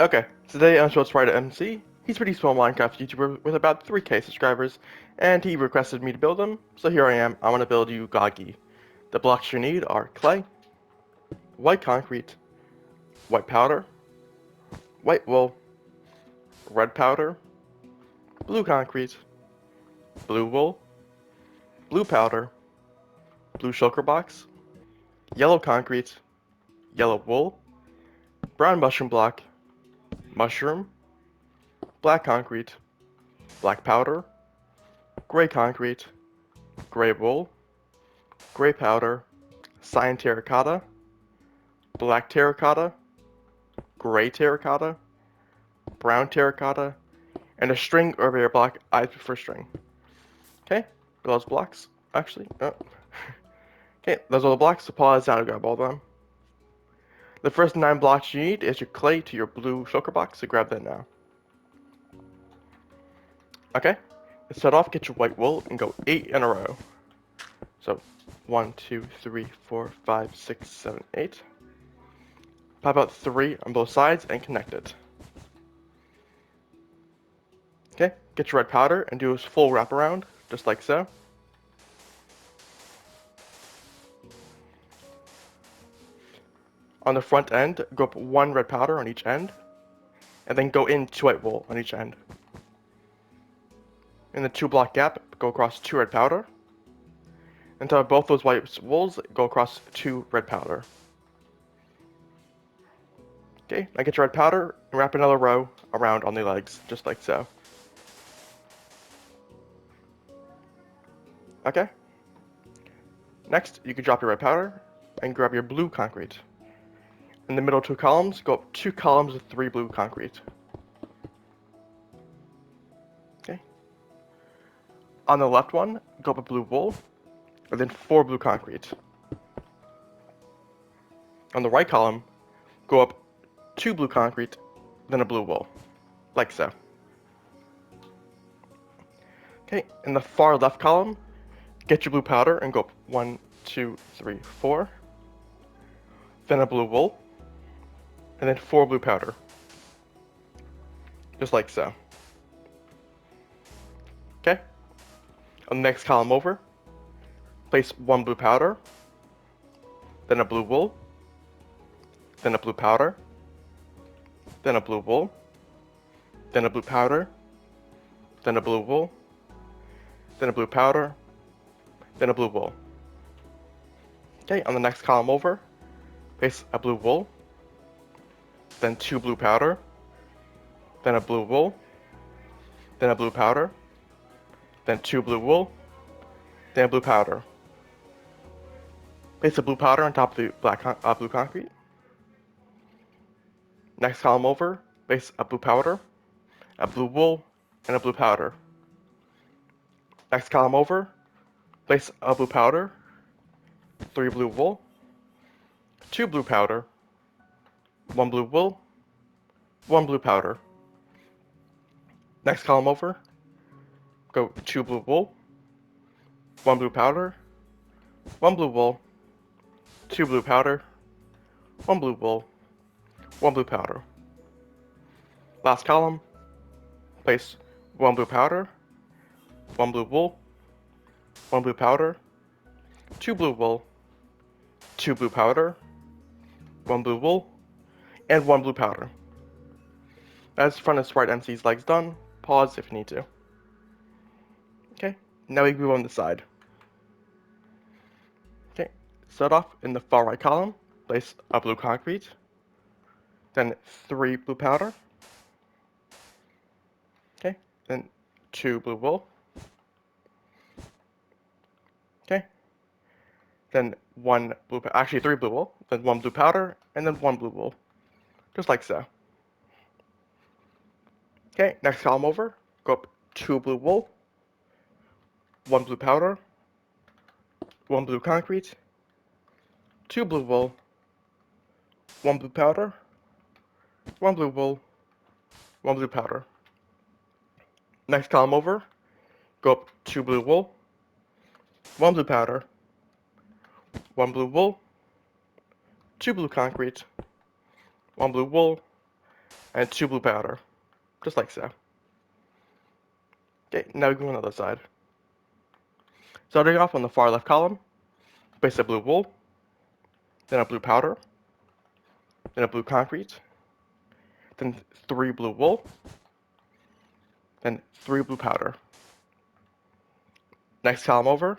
Okay, today I'm showing SpriteMC. He's a pretty small Minecraft YouTuber with about 3K subscribers, and he requested me to build him, so here I am. I want to build you Goggy. The blocks you need are clay, white concrete, white powder, white wool, red powder, blue concrete, blue wool, blue powder, blue shulker box, yellow concrete, yellow wool, brown mushroom block, mushroom, black concrete, black powder, gray concrete, gray wool, gray powder, cyan terracotta, black terracotta, gray terracotta, brown terracotta, and a string over your block. I prefer string. Okay, those blocks. Actually, oh. Okay, those are the blocks. So pause down and grab all of them. The first 9 blocks you need is your clay to your blue shulker box, so grab that now. Okay, to start off, get your white wool and go 8 in a row. So 1, 2, 3, 4, 5, 6, 7, 8. Pop out 3 on both sides and connect it. Okay, get your red powder and do a full wraparound, just like so. On the front end, go up 1 red powder on each end, and then go in 2 white wool on each end. In the 2 block gap, go across 2 red powder. Until both those white wools, go across 2 red powder. Okay, now get your red powder and wrap another row around on the legs, just like so. Okay. Next, you can drop your red powder and grab your blue concrete. In the middle 2 columns, go up 2 columns with 3 blue concrete. Okay. On the left one, go up a blue wool, and then 4 blue concrete. On the right column, go up 2 blue concrete, then a blue wool, like so. Okay, in the far left column, get your blue powder and go up 1, 2, 3, 4, then a blue wool, and then 4 blue powder, just like so. Okay, on the next column over, place 1 blue powder, then a blue wool, then a blue powder, then a blue wool, then a blue powder, then a blue wool, then a blue powder, then a blue wool. Okay, on the next column over, place a blue wool, then 2 blue powder, then a blue wool, then a blue powder, then 2 blue wool, then a blue powder. Place the blue powder on top of the blue concrete. Next column over, place a blue powder, a blue wool, and a blue powder. Next column over, place a blue powder, 3 blue wool, 2 blue powder, 1 blue wool, 1 blue powder. Next column over, go 2 blue wool, 1 blue powder, 1 blue wool, 2 blue powder, 1 blue wool, 1 blue powder. Last column, place 1 blue powder, 1 blue wool, 1 blue powder, 2 blue wool, 2 blue powder, 1 blue wool, and 1 blue powder. That's the front of SpriteMC's legs done. Pause if you need to. Okay, now we move on the side. Okay, start off in the far right column, place a blue concrete, then 3 blue powder, okay, then 2 blue wool, okay, then 1 blue, actually 3 blue wool, then 1 blue powder, and then 1 blue wool, just like so. Okay, next column over, go up 2 blue wool, 1 blue powder, 1 blue concrete, 2 blue wool, 1 blue powder, 1 blue wool, 1 blue powder. Next column over, go up 2 blue wool, 1 blue powder, 1 blue wool, 2 blue concrete, 1 blue wool, and 2 blue powder, just like so. Okay, now we go on the other side. Starting off on the far left column, place a blue wool, then a blue powder, then a blue concrete, then 3 blue wool, then 3 blue powder. Next column over,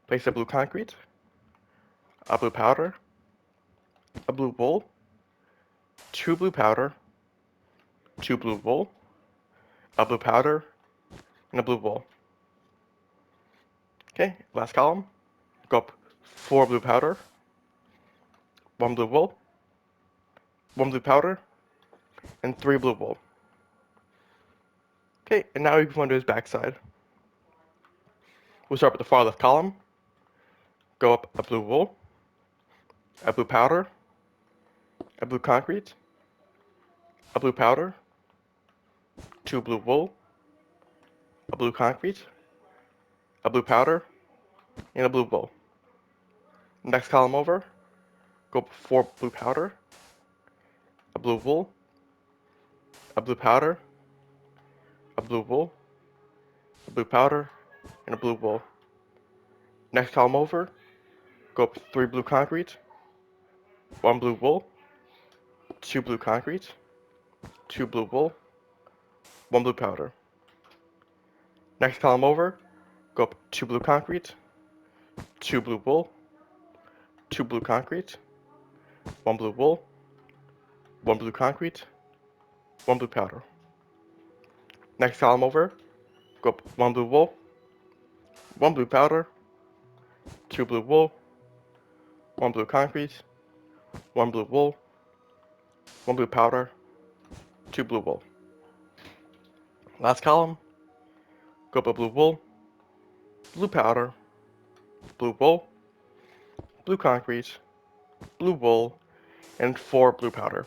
place a blue concrete, a blue powder, a blue wool, 2 blue powder, 2 blue wool, a blue powder, and a blue wool. Okay, last column, go up 4 blue powder, 1 blue wool, 1 blue powder, and 3 blue wool. Okay, and now we can go into his backside. We'll start with the far left column, go up a blue wool, a blue powder, a blue concrete, a blue powder, 2 blue wool, a blue concrete, a blue powder, and a blue wool. Next column over, go up 4 blue powder, a blue wool, a blue powder, a blue wool, a blue powder, and a blue wool. Next column over, go up 3 blue concrete, 1 blue wool, 2 blue concrete, 2 blue wool, 1 blue powder. Next column over, go up 2 blue concrete, 2 blue wool, 2 blue concrete, 1 blue wool, 1 blue concrete, 1 blue powder. Next column over, go up 1 blue wool, 1 blue powder, 2 blue wool, 1 blue concrete, 1 blue wool, 1 blue powder, 2 blue wool. Last column, go up a blue wool, blue powder, blue wool, blue concrete, blue wool, and 4 blue powder.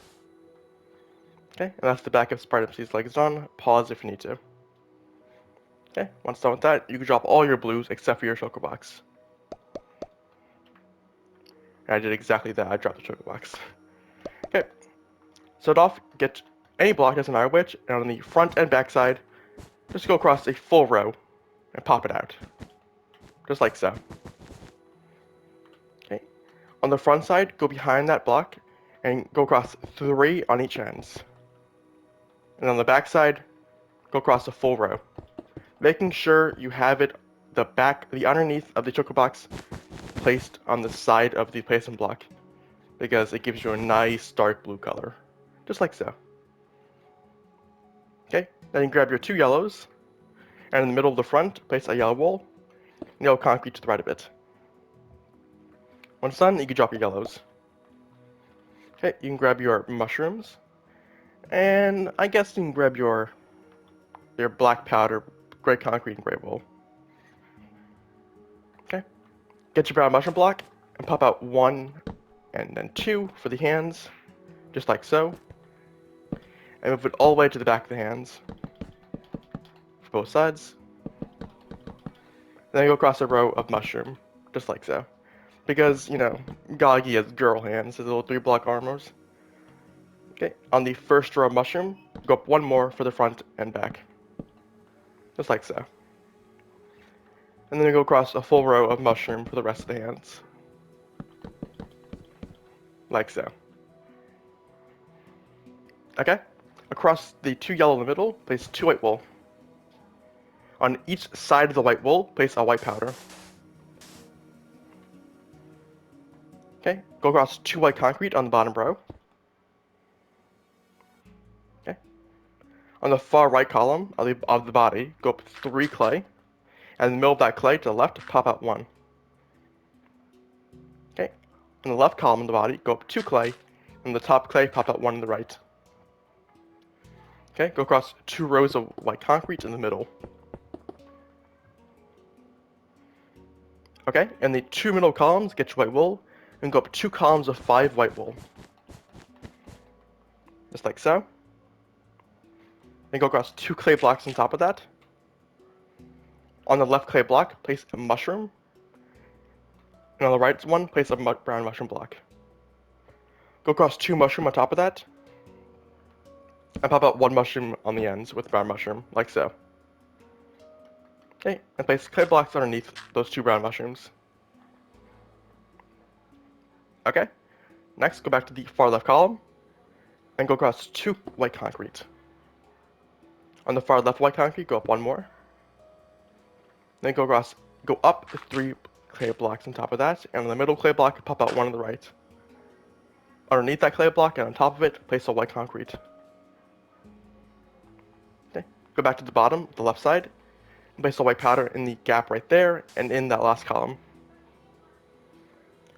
Okay, and that's the back of SpriteMC's legs done. Pause if you need to. Okay, once done with that, you can drop all your blues except for your choco box. And I did exactly that, I dropped the choco box. Okay, start off, get any block, doesn't matter which, and on the front and back side, just go across a full row and pop it out. Just like so. Okay, on the front side, go behind that block and go across 3 on each end. And on the back side, go across a full row, making sure you have it the underneath of the choco box placed on the side of the placement block, because it gives you a nice dark blue color, just like so. Okay, then you grab your 2 yellows, and in the middle of the front, place a yellow wool, and yellow concrete to the right of it. Once done, you can drop your yellows. Okay, you can grab your mushrooms, and I guess you can grab your black powder, gray concrete, and gray wool. Okay, get your brown mushroom block, and pop out 1 and then 2 for the hands, just like so. And move it all the way to the back of the hands, for both sides. Then go across a row of mushroom, just like so. Because, you know, Goggy has girl hands, his little 3-block armors. Okay, on the first row of mushroom, go up 1 more for the front and back. Just like so. And then you go across a full row of mushroom for the rest of the hands. Like so. Okay, across the 2 yellow in the middle, place 2 white wool. On each side of the white wool, place a white powder. Okay, go across 2 white concrete on the bottom row. Okay. On the far right column of the body, go up 3 clay. And in the middle of that clay to the left, pop out 1. Okay. On the left column of the body, go up 2 clay. And the top clay, pop out 1 on the right. Okay, go across 2 rows of white concrete in the middle. Okay, and the 2 middle columns, get your white wool, and go up 2 columns of 5 white wool. Just like so. Then go across 2 clay blocks on top of that. On the left clay block, place a mushroom. And on the right one, place a brown mushroom block. Go across 2 mushroom on top of that. and pop out one mushroom on the ends with brown mushroom, like so. Okay, and place clay blocks underneath those two brown mushrooms. Okay, next go back to the far left column, and go across 2 white concrete. On the far left white concrete, go up 1 more. Then go up 3 clay blocks on top of that, and on the middle clay block, pop out 1 on the right. Underneath that clay block and on top of it, place a white concrete. Okay, go back to the bottom, the left side, and place a white powder in the gap right there, and in that last column.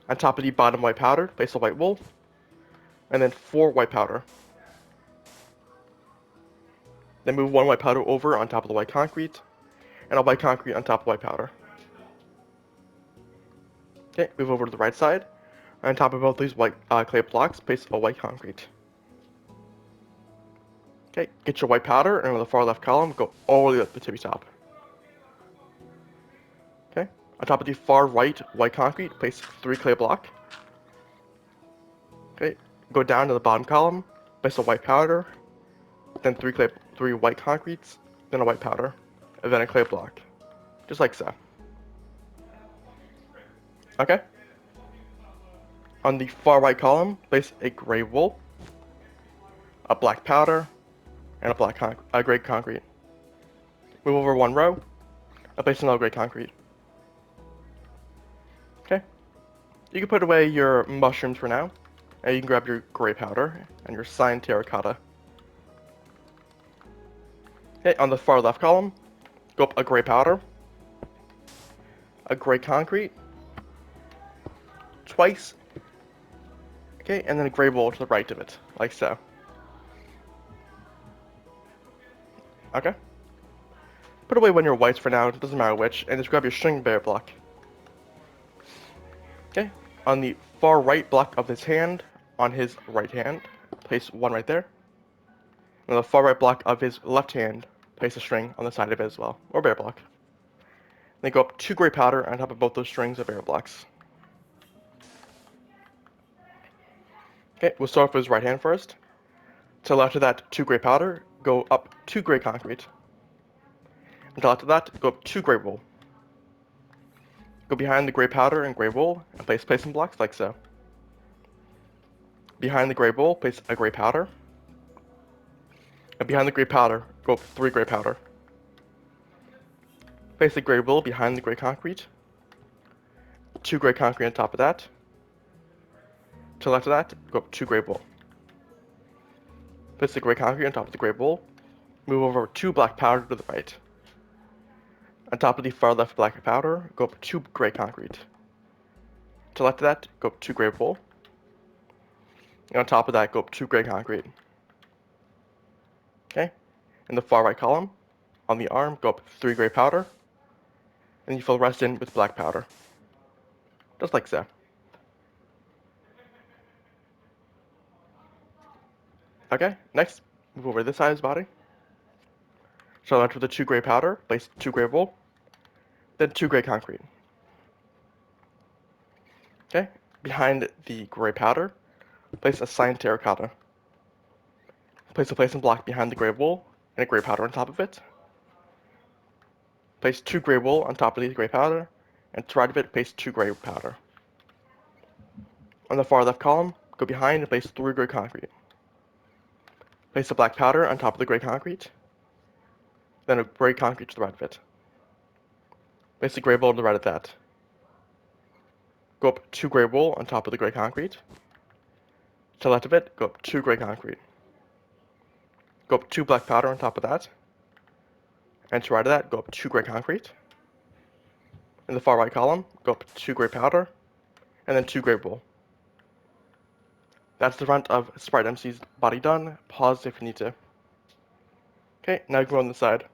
On top of the bottom white powder, place a white wool, and then 4 white powder. Then move 1 white powder over on top of the white concrete, and a white concrete on top of white powder. Okay, move over to the right side. On top of both these white clay blocks, place a white concrete. Okay, get your white powder, and on the far left column, go all the way up the tippy top. Okay, on top of the far right white concrete, place 3 clay block. Okay, go down to the bottom column, place a white powder, then 3 white concretes, then a white powder, and then a clay block, just like so. Okay. On the far right column, place a gray wool, a black powder, and a gray concrete. Move over 1 row, and place another gray concrete. Okay. You can put away your mushrooms for now, and you can grab your gray powder and your cyan terracotta. Okay, on the far left column, go up a gray powder, a gray concrete, twice, okay, and then a gray wool to the right of it, like so. Okay. Put away one of your whites for now, it doesn't matter which, and just grab your string bear block. Okay, on the far right block of his hand, on his right hand, place 1 right there. On the far right block of his left hand, place a string on the side of it as well, or bear block. Then go up 2 gray powder on top of both those strings of bear blocks. Okay, we'll start off with his right hand first. To the left of that, 2 gray powder, go up 2 gray concrete. And to the left of that, go up 2 gray wool. Go behind the gray powder and gray wool, and place placement blocks like so. Behind the gray wool, place a gray powder. And behind the gray powder, go up 3 gray powder. Place the gray wool behind the gray concrete. 2 gray concrete on top of that. To the left of that, go up 2 gray wool. Place the gray concrete on top of the gray wool. Move over 2 black powder to the right. On top of the far left black powder, go up 2 gray concrete. To the left of that, go up 2 gray wool. And on top of that, go up 2 gray concrete. Okay? In the far right column, on the arm, go up 3 gray powder. And you fill the rest in with black powder. Just like so. Okay, next, move over this side of his body. Start out with the 2 gray powder, place 2 gray wool, then 2 gray concrete. Okay, behind the gray powder, place a cyan terracotta. Place a placement block behind the gray wool and a gray powder on top of it. Place 2 gray wool on top of the gray powder, and to the right of it, place 2 gray powder. On the far left column, go behind and place 3 gray concrete. Place the black powder on top of the gray concrete, then a gray concrete to the right of it. Place the gray wool to the right of that. Go up 2 gray wool on top of the gray concrete. To the left of it, go up 2 gray concrete. Go up 2 black powder on top of that. And to the right of that, go up 2 gray concrete. In the far right column, go up 2 gray powder, and then 2 gray wool. That's the front of SpriteMC's body done. Pause if you need to. Okay, now you can go on the side.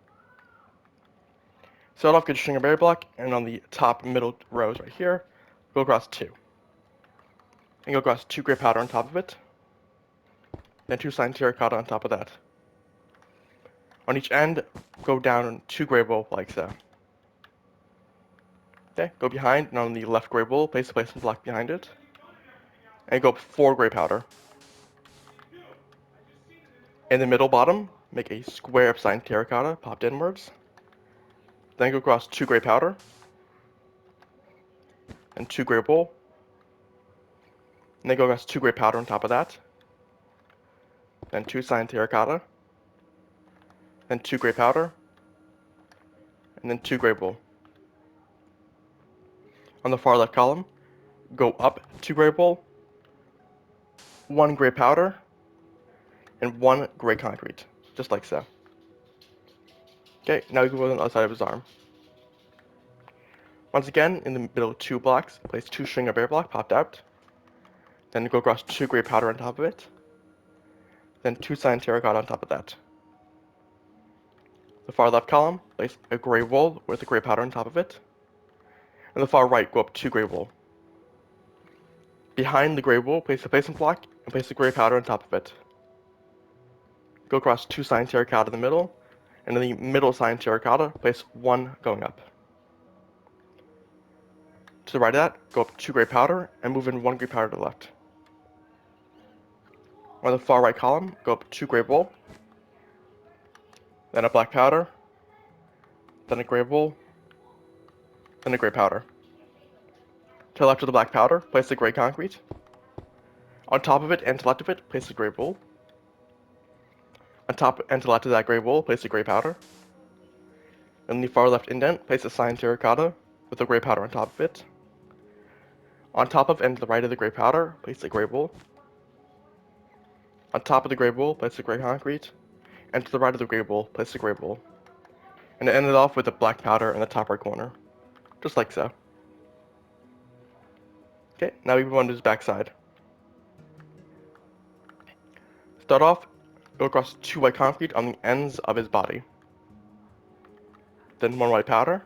Start off, get your string of berry block, and on the top middle rows right here, go across 2. And go across 2 gray powder on top of it, then 2 cyan terracotta on top of that. On each end, go down 2 gray wool like so. Okay, go behind, and on the left gray wool, place a placement block behind it, and go up 4 gray powder. In the middle bottom, make a square of cyan terracotta popped inwards. Then go across 2 gray powder and 2 gray wool. And then go across 2 gray powder on top of that. Then 2 cyan terracotta. Then 2 gray powder. And then 2 gray wool. On the far left column, go up 2 gray wool, 1 gray powder, and 1 gray concrete, just like so. Okay, now we can go on the other side of his arm. Once again, in the middle of 2 blocks, place 2 string of air block popped out. Then go across 2 gray powder on top of it. Then 2 cyan terracotta on top of that. The far left column, place a gray wool with a gray powder on top of it. And the far right, go up 2 gray wool. Behind the gray wool, place the placement block and place the gray powder on top of it. Go across 2 cyan terracotta in the middle, and in the middle cyan terracotta, place 1 going up. To the right of that, go up 2 gray powder and move in 1 gray powder to the left. On the far right column, go up 2 gray wool, then a black powder, then a gray wool, then a gray powder. To the left of the black powder, place the gray concrete. On top of it and to the left of it, place the gray wool. On top and to the left of that gray wool, place the gray powder. In the far left indent, place a cyan terracotta with the gray powder on top of it. On top of and to the right of the gray powder, place the gray wool. On top of the gray wool, place the gray concrete. And to the right of the gray wool, place the gray wool. And end it off with the black powder in the top right corner. Just like so. Okay, now we move on to his backside. Start off, go across 2 white concrete on the ends of his body. Then 1 white powder.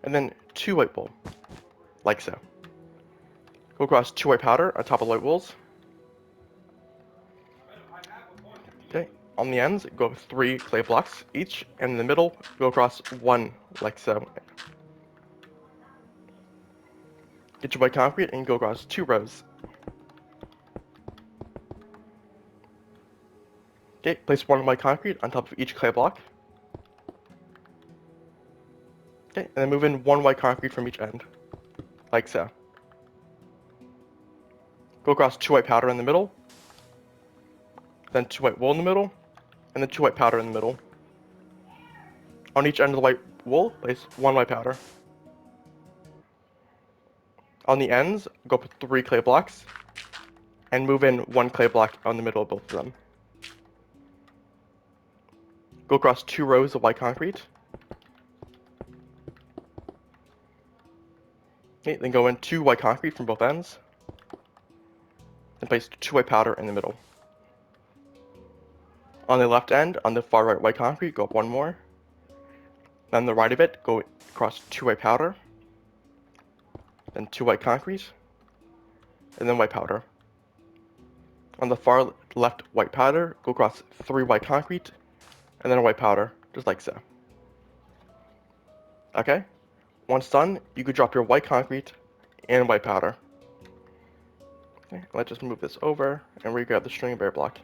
And then 2 white wool. Like so. Go across 2 white powder on top of the white wools. Okay, on the ends, go with 3 clay blocks each, and in the middle, go across 1, like so. Get your white concrete and go across 2 rows. Okay, place 1 white concrete on top of each clay block. Okay, and then move in 1 white concrete from each end, like so. Go across 2 white powder in the middle, then 2 white wool in the middle, and then 2 white powder in the middle. On each end of the white wool, place 1 white powder. On the ends, go up 3 clay blocks, and move in 1 clay block on the middle of both of them. Go across 2 rows of white concrete. Okay, then go in 2 white concrete from both ends. Then place 2 white powder in the middle. On the left end, on the far right white concrete, go up 1 more. Then on the right of it, go across 2 white powder. Then 2 white concrete. And then white powder. On the far left white powder, go across 3 white concrete. And then a white powder, just like so. Okay? Once done, you could drop your white concrete and white powder. Okay, let's just move this over and re-grab the string of air block.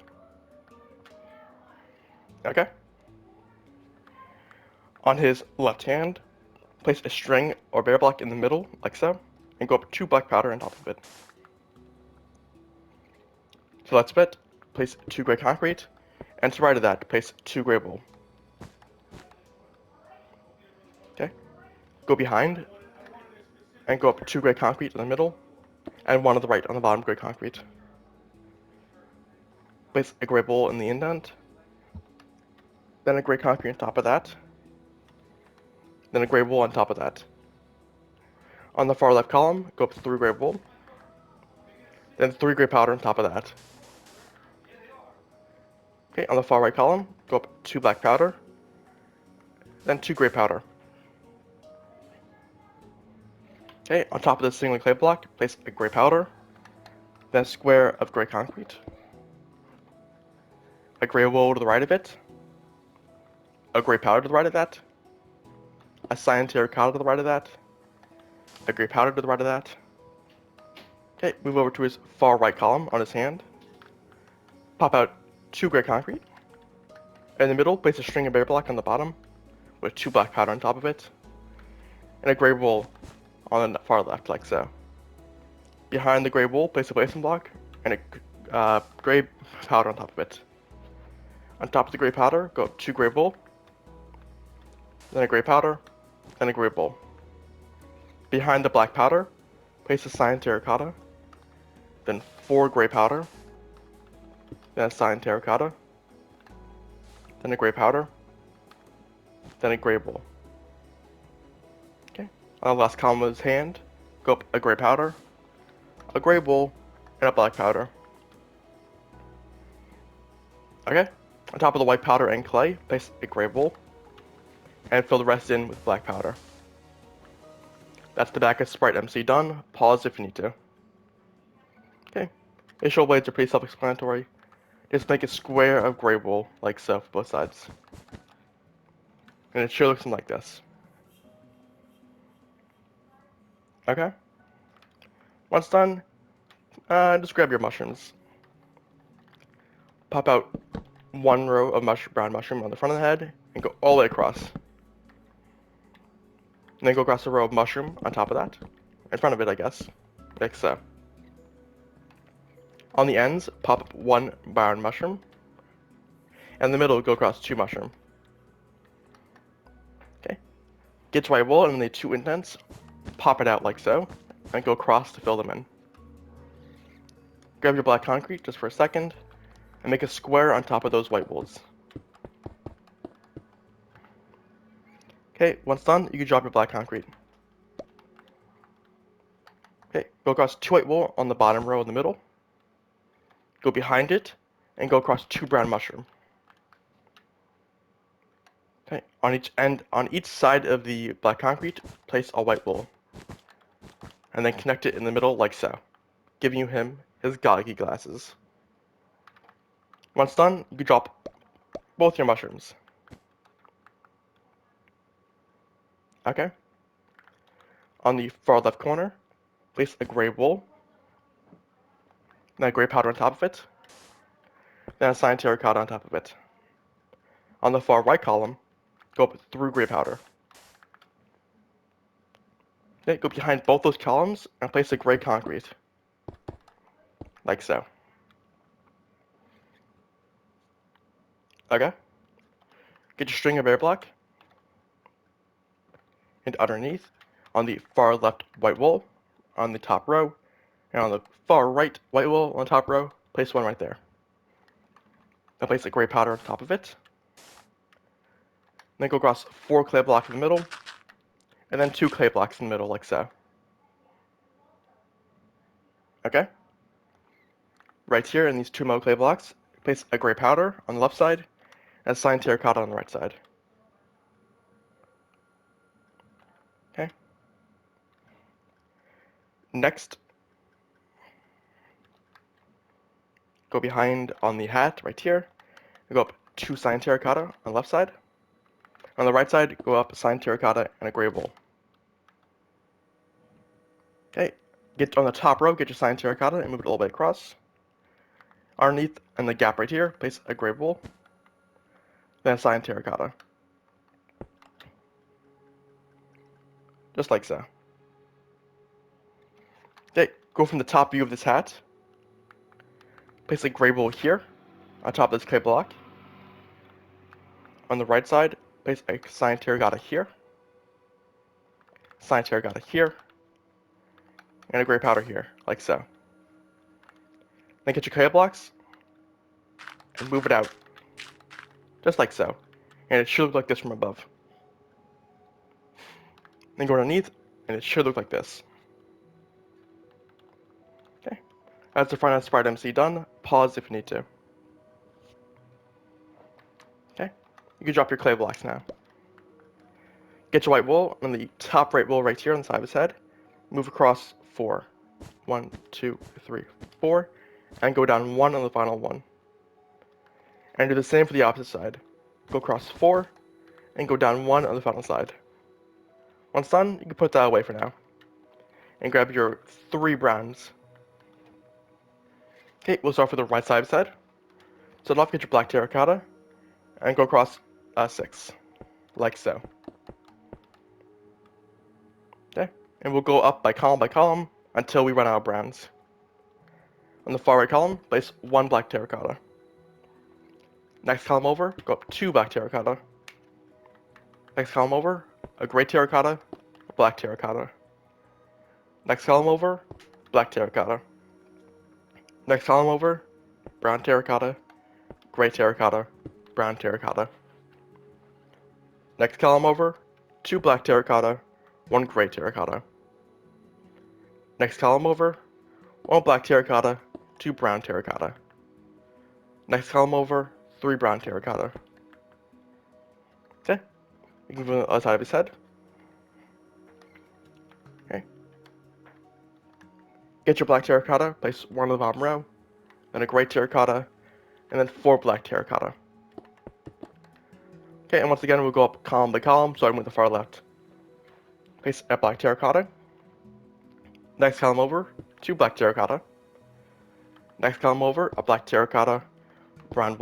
Okay? On his left hand, place a string or bear block in the middle, like so, and go up 2 black powder on top of it. To the left of it, place 2 gray concrete, and to the right of that, place 2 gray wool. Okay? Go behind, and go up 2 gray concrete in the middle, and 1 on the right on the bottom gray concrete. Place a gray wool in the indent, then a gray concrete on top of that, then a gray wool on top of that. On the far left column, go up 3 gray wool, then 3 gray powder on top of that. Okay, on the far right column, go up 2 black powder, then 2 gray powder. Okay, on top of this single clay block, place a gray powder, then a square of gray concrete, a gray wool to the right of it, a gray powder to the right of that, a cyan terracotta to the right of that, a gray powder to the right of that. Okay, move over to his far right column on his hand. Pop out 2 gray concrete. In the middle, place a string of bear block on the bottom, with 2 black powder on top of it, and a gray wool on the far left, like so. Behind the gray wool, place a placement block, and a gray powder on top of it. On top of the gray powder, go up 2 gray wool, then a gray powder, then a gray wool. Behind the black powder, place a cyan terracotta, then 4 gray powder, then a cyan terracotta, then a gray powder, then a gray wool. Okay. On the last column of his hand, go up a gray powder, a gray wool, and a black powder. Okay. On top of the white powder and clay, place a gray wool, and fill the rest in with black powder. That's the back of SpriteMC done. Pause if you need to. Okay. Initial blades are pretty self-explanatory. Just make a square of gray wool, like so, for both sides. And it sure looks like this. Okay. Once done, just grab your mushrooms. Pop out 1 row of brown mushroom on the front of the head, and go all the way across. And then go across a row of mushroom on top of that. In front of it, I guess. Like so. On the ends, pop up 1 brown mushroom. And in the middle, go across 2 mushroom. Okay. Get to white wool, and then the 2 indents, pop it out like so, and go across to fill them in. Grab your black concrete just for a second, and make a square on top of those white wools. Okay, once done, you can drop your black concrete. Okay, go across 2 white wool on the bottom row in the middle. Go behind it, and go across 2 brown mushroom. Okay, on each side of the black concrete, place a white wool. And then connect it in the middle like so, giving him his goggy glasses. Once done, you can drop both your mushrooms. Okay. On the far left corner, place a gray wool, then a gray powder on top of it, then a cyan terracotta on top of it. On the far right column, go up through gray powder. Okay, go behind both those columns and place a gray concrete, like so. Okay. Get your string of air block, and underneath, on the far left white wool, on the top row, and on the far right white wool on the top row, place 1 right there. Then place a gray powder on top of it. Then go across 4 clay blocks in the middle, and then 2 clay blocks in the middle, like so. Okay? Right here in these 2 mo clay blocks, place a gray powder on the left side, and a cyan terracotta on the right side. Okay? Next, go behind on the hat right here, and go up 2 cyan terracotta on the left side. On the right side, go up a cyan terracotta and a gray wool. Okay, get on the top row, get your cyan terracotta and move it all the way across. Underneath, in the gap right here, place a gray wool, then a cyan terracotta. Just like so. Okay, go from the top view of this hat, place a gray wool here, on top of this clay block. On the right side, place a cyan terracotta here, cyan terracotta here, and a gray powder here, like so. Then get your clay blocks, and move it out, just like so. And it should look like this from above. Then go underneath, and it should look like this. Okay, that's the front of SpriteMC done. Pause if you need to. Okay, you can drop your clay blocks now. Get your white wool on the top right wool right here on the side of his head. Move across 4. 1, 2, 3, 4, and go down 1 on the final one. And do the same for the opposite side. Go across 4, and go down 1 on the final side. Once done, you can put that away for now. And grab your 3 browns. Okay, we'll start with the right side of his head. Start off, get your black terracotta, and go across 6, like so. Okay, and we'll go up by column until we run out of browns. On the far right column, place 1 black terracotta. Next column over, go up 2 black terracotta. Next column over, a gray terracotta, a black terracotta. Next column over, black terracotta. Next column over, brown terracotta, gray terracotta, brown terracotta. Next column over, 2 black terracotta, 1 gray terracotta. Next column over, 1 black terracotta, 2 brown terracotta. Next column over, 3 brown terracotta. Okay, you can move on the other side of his head. Okay. Get your black terracotta, place 1 on the bottom row, then a gray terracotta, and then 4 black terracotta. Okay, and once again, we'll go up column by column, starting with the far left. Place a black terracotta. Next column over, 2 black terracotta. Next column over, a black terracotta, brown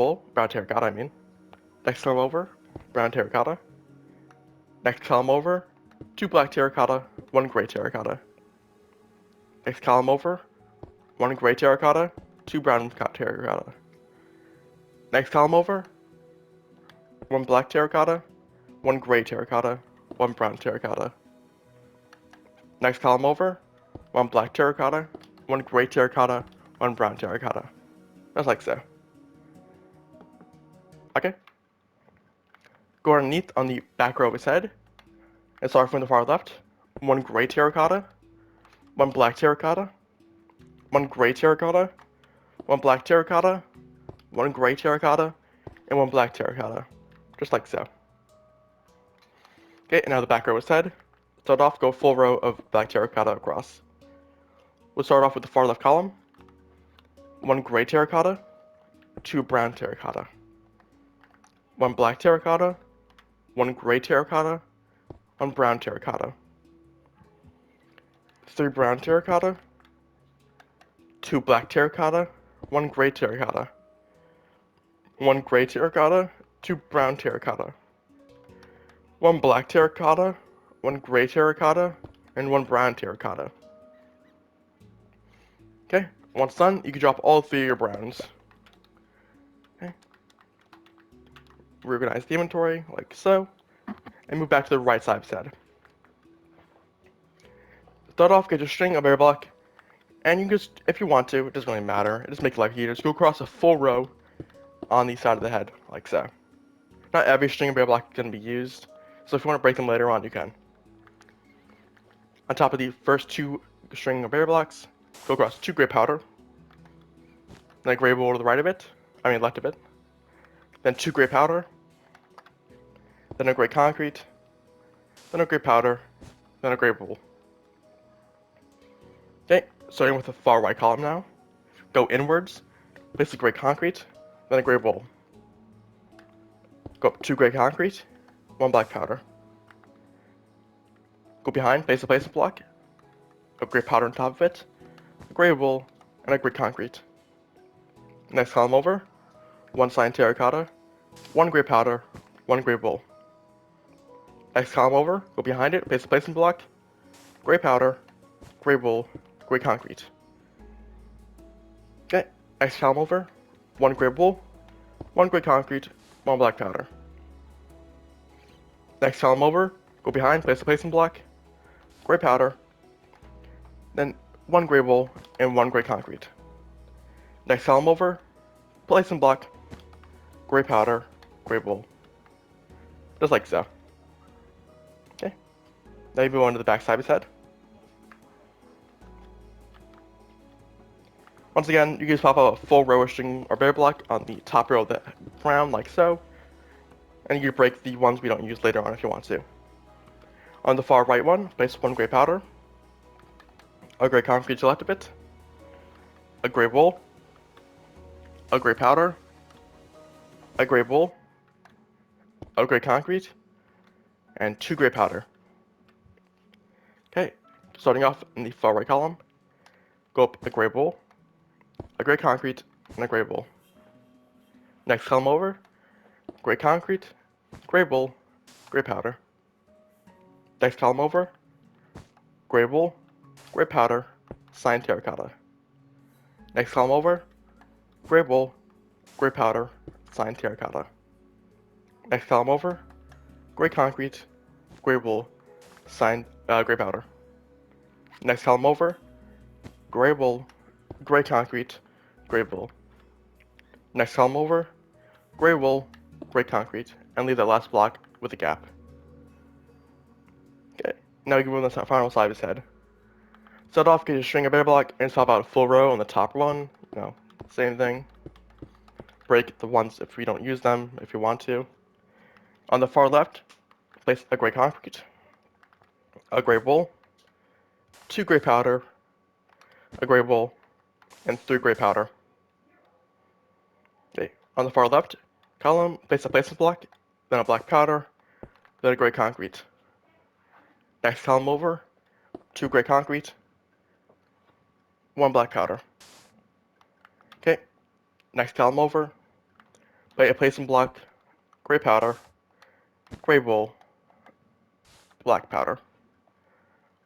terracotta, I mean. Next column over, brown terracotta. Next column over, 2 black terracotta, 1 gray terracotta. Next column over, 1 gray terracotta, 2 brown terracotta. Next column over, 1 black terracotta, 1 gray terracotta, 1 brown terracotta. Next column over, 1 black terracotta, 1 gray terracotta, 1 brown terracotta. Just like so. Okay. Go underneath on the back row of his head, and start from the far left. 1 gray terracotta, 1 black terracotta, 1 gray terracotta, 1 black terracotta, 1 gray terracotta, and 1 black terracotta. Just like so. Okay, and now the back row of his head. Start off, go full row of black terracotta across. We'll start off with the far left column. 1 gray terracotta, 2 brown terracotta. 1 black terracotta, 1 gray terracotta, 1 brown terracotta. 3 brown terracotta, 2 black terracotta, 1 gray terracotta. 1 gray terracotta, 2 brown terracotta. 1 black terracotta, 1 gray terracotta, and 1 brown terracotta. Okay, once done, you can drop all 3 of your browns. Okay. Reorganize the inventory, like so, and move back to the right side of his head. Start off, get your string of air block, and you can just, if you want to, it doesn't really matter, it just makes life easier. Just go across a full row on the side of the head, like so. Not every string of air block can be used, so if you want to break them later on, you can. On top of the first 2 string of air blocks, go across 2 gray powder, then a gray wool to the right of it, left of it, then 2 gray powder, then a gray concrete, then a gray powder, then a gray wool. Okay, starting with the far right column now, go inwards, place a gray concrete, then a gray wool. Go up 2 gray concrete, 1 black powder. Go behind, place a placement block, a gray powder on top of it, a gray wool, and a gray concrete. Next column over, 1 cyan terracotta, 1 gray powder, 1 gray wool. Next column over, go behind it, place a placement block, gray powder, gray wool, gray concrete. Okay, next column over, 1 gray wool, 1 gray concrete, 1 black powder. Next column over, go behind, place a placement block, gray powder, then 1 gray wool and 1 gray concrete. Next column over, placement block, gray powder, gray wool. Just like so. Okay, now you move on to the back side of his head. Once again, you can just pop out a full row of string or bear block on the top row of the brown, like so. And you can break the ones we don't use later on if you want to. On the far right one, place 1 gray powder, a gray concrete to the left of it, a gray wool, a gray powder, a gray wool, a gray concrete, and 2 gray powder. Okay, starting off in the far right column, go up a gray wool, a gray concrete, and a gray wool. Next column over, gray concrete, gray wool, gray powder. Next column over, gray wool, gray powder, cyan terracotta. Next column over, gray wool, gray powder, cyan terracotta. Next column over, gray concrete, gray wool, gray powder. Next column over, gray wool, gray concrete, gray wool. Next column over, gray wool, gray concrete, and leave that last block with a gap. Okay, now we can move on to the final side of his head. Start off, get your string of air block and swap out a full row on the top one. Same thing. Break the ones if we don't use them, if you want to. On the far left, place a gray concrete, a gray wool, 2 gray powder, a gray wool, and 3 gray powder. Okay, on the far left column, place a placement block, then a black powder, then a gray concrete. Next column over, 2 gray concrete, 1 black powder. Okay, next column over, lay a placement block, gray powder, gray wool, black powder,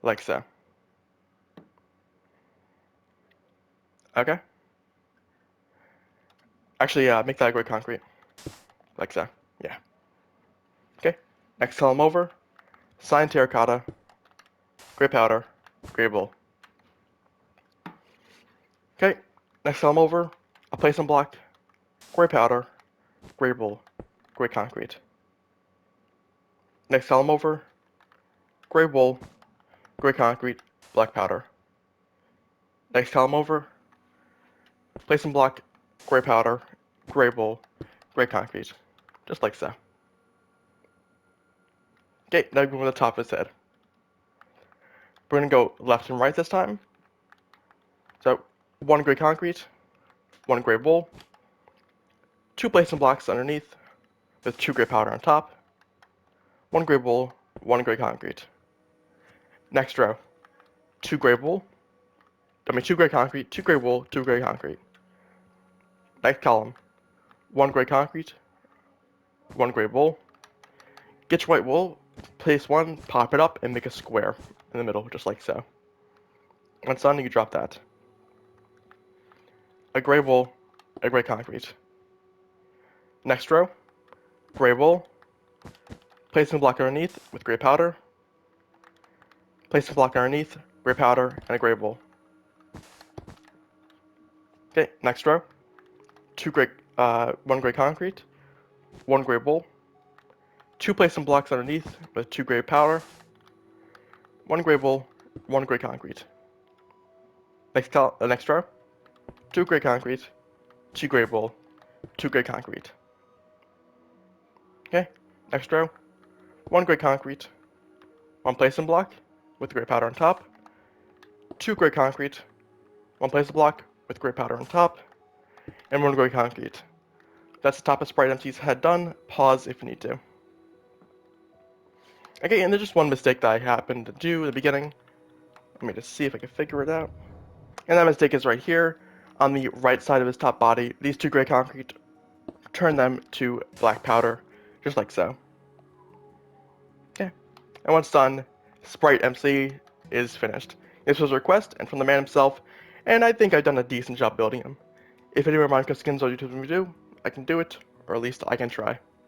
like so. Okay. Actually, make that gray concrete, like so. Yeah. Okay. Next column over, cyan terracotta, gray powder, gray wool. Okay. Next column over, a placement block, gray powder, gray wool, gray concrete. Next column over, gray wool, gray concrete, black powder. Next column over, placement block, gray powder, gray wool, gray concrete, just like so. Okay, now go to the top of his head. We're gonna go left and right this time. So 1 gray concrete, 1 gray wool, 2 placement blocks underneath with 2 gray powder on top, 1 gray wool, 1 gray concrete. Next row, 2 gray wool, 2 gray concrete, 2 gray wool, 2 gray concrete. Next column, 1 gray concrete, 1 gray wool. Get your white wool, place 1, pop it up, and make a square in the middle, just like so. When it's done, you can drop that. A gray wool, a gray concrete. Next row, gray wool, place a block underneath with gray powder, place a block underneath, gray powder, and a gray wool. Okay, next row, 1 gray concrete, 1 gray wool, 2 placement blocks underneath with 2 gray powder, 1 gray wool, 1 gray concrete. Next row, 2 gray concrete, 2 gray wool, 2 gray concrete. Okay, next row, 1 gray concrete, 1 placement block with gray powder on top, 2 gray concrete, 1 placement block with gray powder on top, and 1 gray concrete. That's the top of SpriteMC's head done. Pause if you need to. Okay, and there's just one mistake that I happened to do in the beginning. Let me just see if I can figure it out. And that mistake is right here on the right side of his top body. These 2 gray concrete, turn them to black powder, just like so. Okay, and once done, SpriteMC is finished. This was a request and from the man himself, and I think I've done a decent job building him. If any more Minecraft skins or YouTube me do, I can do it, or at least I can try.